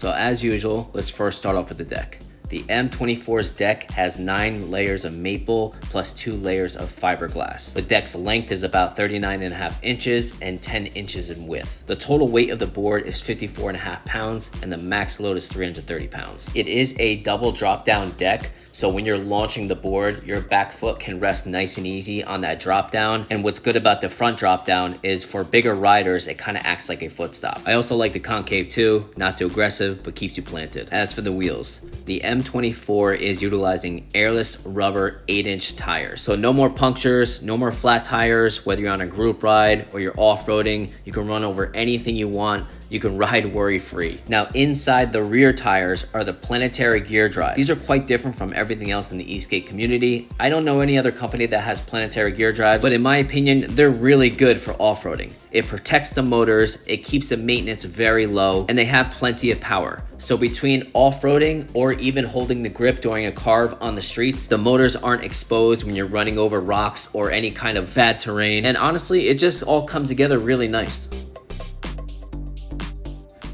So as usual, let's first start off with the deck. The M24's deck has 9 layers of maple plus 2 layers of fiberglass. The deck's length is about 39.5 inches and 10 inches in width. The total weight of the board is 54.5 pounds and the max load is 330 pounds. It is a double drop down deck, so when you're launching the board, your back foot can rest nice and easy on that drop down. And what's good about the front drop down is for bigger riders, it kind of acts like a foot stop. I also like the concave too, not too aggressive, but keeps you planted. As for the wheels, the M24 is utilizing airless rubber 8-inch tires. So no more punctures, no more flat tires. Whether you're on a group ride or you're off-roading, you can run over anything you want. You can ride worry-free. Now inside the rear tires are the planetary gear drives. These are quite different from everything else in the e-skate community. I don't know any other company that has planetary gear drives, but in my opinion, they're really good for off-roading. It protects the motors, it keeps the maintenance very low, and they have plenty of power. So between off-roading or even holding the grip during a carve on the streets, the motors aren't exposed when you're running over rocks or any kind of bad terrain. And honestly, it just all comes together really nice.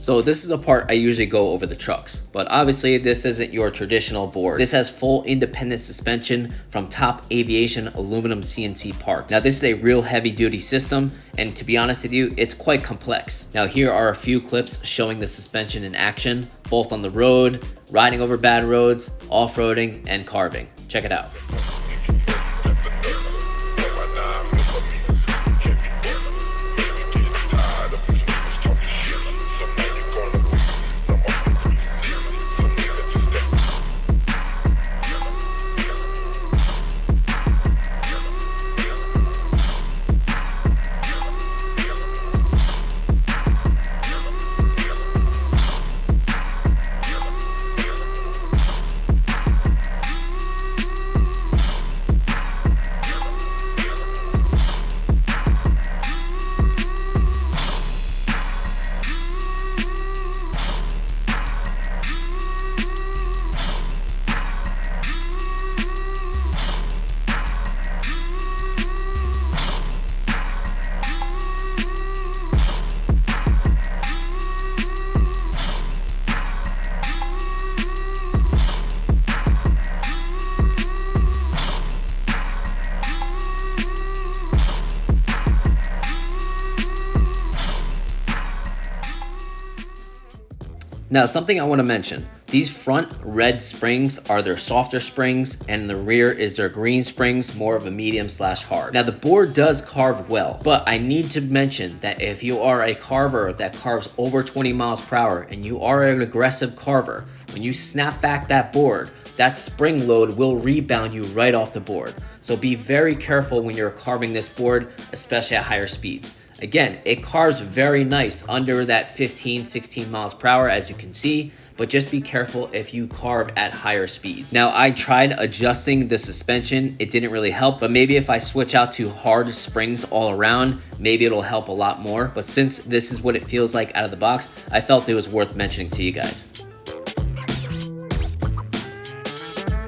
So this is a part I usually go over the trucks, but obviously this isn't your traditional board. This has full independent suspension from Top Aviation aluminum CNC parts. Now this is a real heavy duty system, and to be honest with you, it's quite complex. Now here are a few clips showing the suspension in action, both on the road, riding over bad roads, off-roading, and carving. Check it out. Now, something I want to mention, these front red springs are their softer springs, and in the rear is their green springs, more of a medium/hard. Now, the board does carve well, but I need to mention that if you are a carver that carves over 20 miles per hour and you are an aggressive carver, when you snap back that board, that spring load will rebound you right off the board. So be very careful when you're carving this board, especially at higher speeds. Again, it carves very nice under that 15, 16 miles per hour, as you can see, but just be careful if you carve at higher speeds. Now, I tried adjusting the suspension. It didn't really help, but maybe if I switch out to hard springs all around, maybe it'll help a lot more. But since this is what it feels like out of the box, I felt it was worth mentioning to you guys.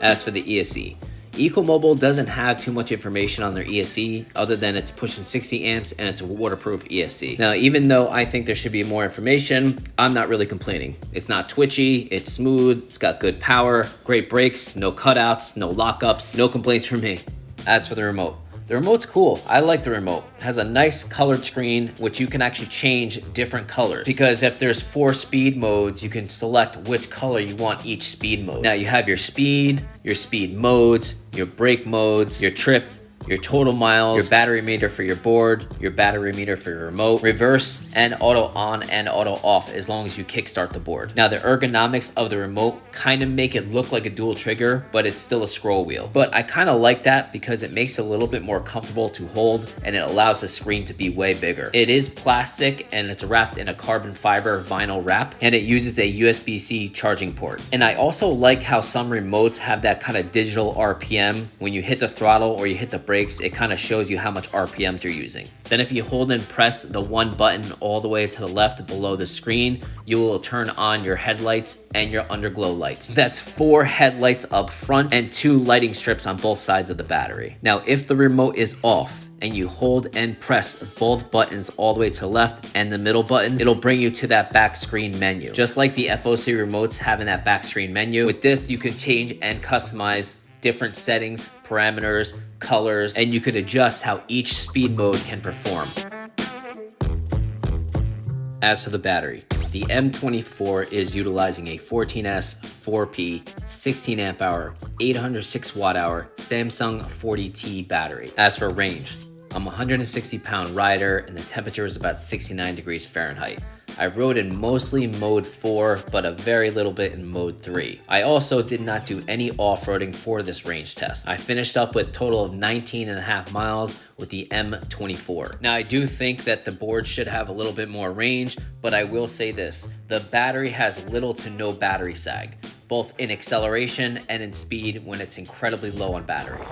As for the ESC, ECOMOBL doesn't have too much information on their ESC other than it's pushing 60 amps and it's a waterproof ESC. Now, even though I think there should be more information, I'm not really complaining. It's not twitchy, it's smooth, it's got good power, great brakes, no cutouts, no lockups, no complaints from me. As for the remote, the remote's cool. I like the remote. It has a nice colored screen, which you can actually change different colors. Because if there's 4 speed modes, you can select which color you want each speed mode. Now you have your speed modes, your brake modes, your trip, your total miles, your battery meter for your board, your battery meter for your remote, reverse, and auto on and auto off as long as you kickstart the board. Now the ergonomics of the remote kind of make it look like a dual trigger, but it's still a scroll wheel. But I kind of like that because it makes it a little bit more comfortable to hold and it allows the screen to be way bigger. It is plastic and it's wrapped in a carbon fiber vinyl wrap, and it uses a USB-C charging port. And I also like how some remotes have that kind of digital RPM. When you hit the throttle or you hit the brake, it kind of shows you how much RPMs you're using. Then if you hold and press the one button all the way to the left below the screen, you will turn on your headlights and your underglow lights. That's 4 headlights up front and 2 lighting strips on both sides of the battery. Now, if the remote is off, and you hold and press both buttons all the way to the left and the middle button, it'll bring you to that back screen menu. Just like the FOC remotes having that back screen menu, with this you can change and customize different settings, parameters, colors, and you can adjust how each speed mode can perform. As for the battery, the M24 is utilizing a 14S 4P 16 amp hour 806 watt hour Samsung 40T battery. As for range, I'm a 160 pound rider and the temperature is about 69 degrees Fahrenheit. I rode in mostly mode 4, but a very little bit in mode 3. I also did not do any off-roading for this range test. I finished up with a total of 19.5 miles with the M24. Now I do think that the board should have a little bit more range, but I will say this, the battery has little to no battery sag, both in acceleration and in speed when it's incredibly low on battery.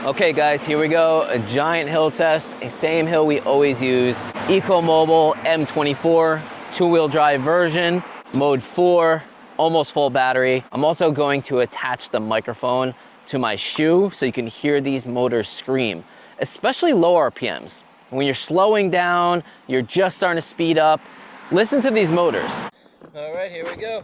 Okay guys, here we go, a giant hill test, a same hill we always use. ECOMOBL M24, two-wheel drive version, mode 4, almost full battery. I'm also going to attach the microphone to my shoe so you can hear these motors scream, especially low RPMs. When you're slowing down, you're just starting to speed up, listen to these motors. All right, here we go.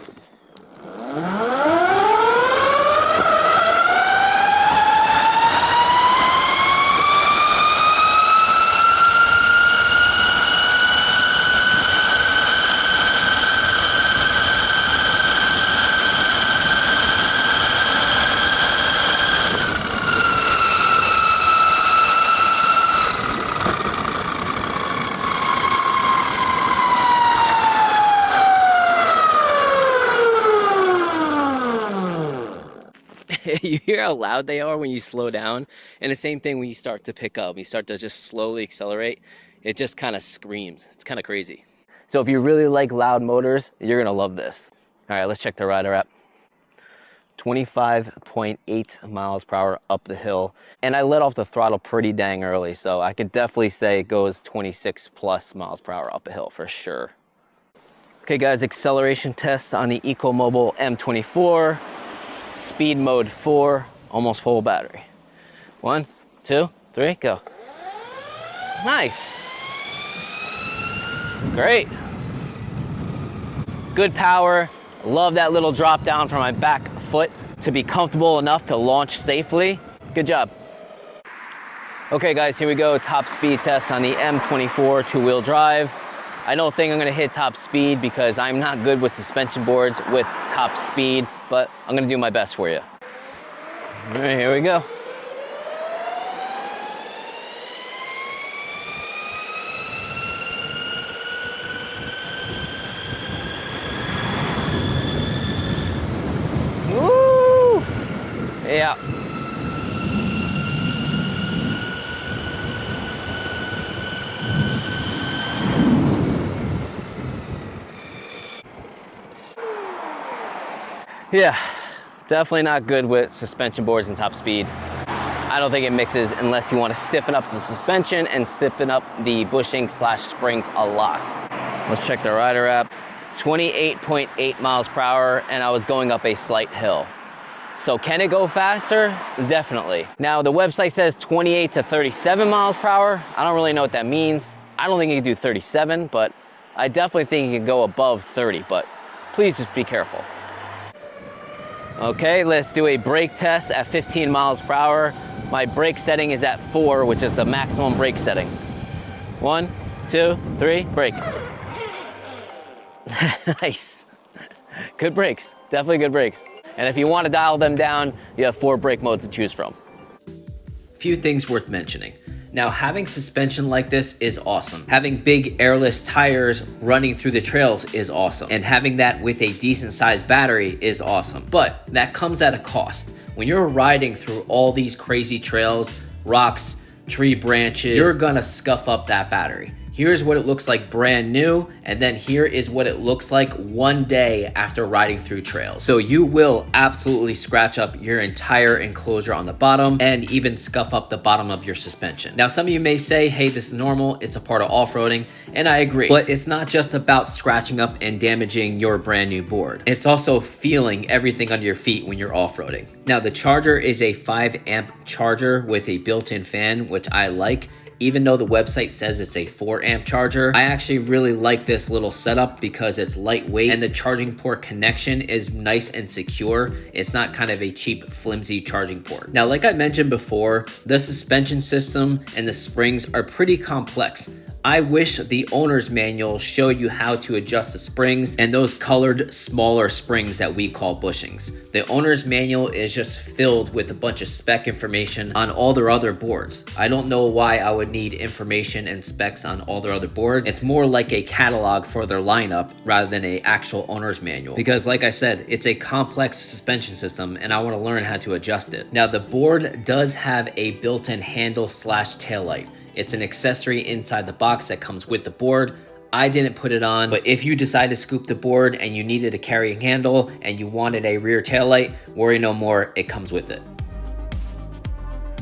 You hear how loud they are when you slow down, and the same thing when you start to pick up. You start to just slowly accelerate, it just kind of screams. It's kind of crazy. So if you really like loud motors, you're gonna love this. All right, let's check the rider app. 25.8 miles per hour up the hill, and I let off the throttle pretty dang early, so I could definitely say it goes 26 plus miles per hour up a hill for sure. Okay guys, acceleration test on the ECOMOBL M24. Speed mode 4, almost full battery. 1, 2, 3, go. Nice. Great. Good power. Love that little drop down from my back foot to be comfortable enough to launch safely. Good job. Okay guys, here we go. Top speed test on the M24 two-wheel drive. I don't think I'm gonna hit top speed because I'm not good with suspension boards with top speed, but I'm gonna do my best for you. All right, here we go. Woo! Yeah. Yeah, definitely not good with suspension boards and top speed. I don't think it mixes unless you want to stiffen up the suspension and stiffen up the bushing / springs a lot. Let's check the rider app. 28.8 miles per hour, and I was going up a slight hill. So can it go faster? Definitely. Now the website says 28 to 37 miles per hour. I don't really know what that means. I don't think you can do 37, but I definitely think you can go above 30, but please just be careful. Okay, let's do a brake test at 15 miles per hour. My brake setting is at 4, which is the maximum brake setting. 1, 2, 3, brake. Nice. Good brakes, definitely good brakes. And if you want to dial them down, you have 4 brake modes to choose from. Few things worth mentioning. Now, having suspension like this is awesome. Having big airless tires running through the trails is awesome. And having that with a decent sized battery is awesome. But that comes at a cost. When you're riding through all these crazy trails, rocks, tree branches, you're gonna scuff up that battery. here's what it looks like brand new, and then here is what it looks like one day after riding through trails. So you will absolutely scratch up your entire enclosure on the bottom and even scuff up the bottom of your suspension. Now, some of you may say, hey, this is normal, it's a part of off-roading, and I agree. But it's not just about scratching up and damaging your brand new board. It's also feeling everything under your feet when you're off-roading. Now, the charger is a 5-amp charger with a built-in fan, which I like. Even though the website says it's a 4-amp charger, I actually really like this little setup because it's lightweight and the charging port connection is nice and secure. It's not kind of a cheap, flimsy charging port. Now, like I mentioned before, the suspension system and the springs are pretty complex. I wish the owner's manual showed you how to adjust the springs and those colored smaller springs that we call bushings. The owner's manual is just filled with a bunch of spec information on all their other boards. I don't know why I would need information and specs on all their other boards. It's more like a catalog for their lineup rather than an actual owner's manual. Because like I said, it's a complex suspension system and I want to learn how to adjust it. Now, the board does have a built-in handle / taillight. It's an accessory inside the box that comes with the board. I didn't put it on, but if you decide to scoop the board and you needed a carrying handle and you wanted a rear taillight, worry no more, it comes with it.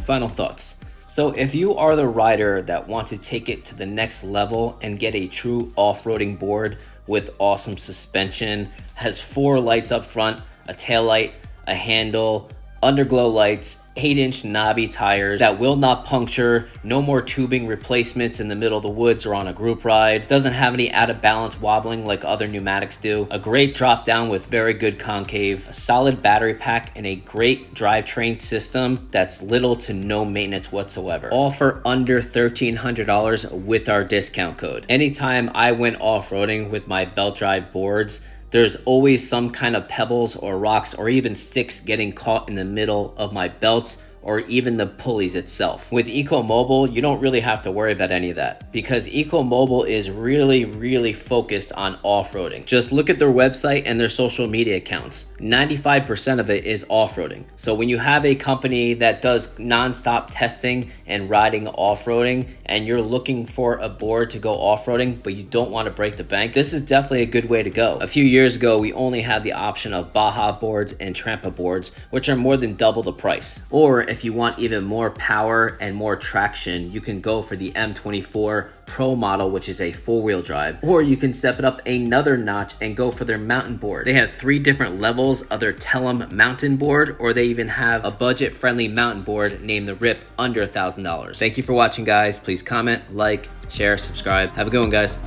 Final thoughts. So if you are the rider that wants to take it to the next level and get a true off-roading board with awesome suspension, has 4 lights up front, a taillight, a handle, underglow lights, 8-inch knobby tires that will not puncture, no more tubing replacements in the middle of the woods or on a group ride, doesn't have any out of balance wobbling like other pneumatics do, a great drop down with very good concave, a solid battery pack, and a great drivetrain system that's little to no maintenance whatsoever. All for under $1,300 with our discount code. Anytime I went off-roading with my belt drive boards, there's always some kind of pebbles or rocks or even sticks getting caught in the middle of my belts or even the pulleys itself. With ECOMOBL, you don't really have to worry about any of that because ECOMOBL is really focused on off-roading. Just look at their website and their social media accounts. 95% of it is off-roading. So when you have a company that does non-stop testing and riding off-roading and you're looking for a board to go off-roading but you don't want to break the bank, this is definitely a good way to go. A few years ago, we only had the option of Baja boards and Trampa boards, which are more than double the price. Or if you want even more power and more traction, you can go for the M24 Pro model, which is a 4-wheel drive, or you can step it up another notch and go for their mountain board. They have 3 different levels of their Tellum mountain board, or they even have a budget-friendly mountain board named the Rip under $1,000. Thank you for watching, guys. Please comment, like, share, subscribe. Have a good one, guys.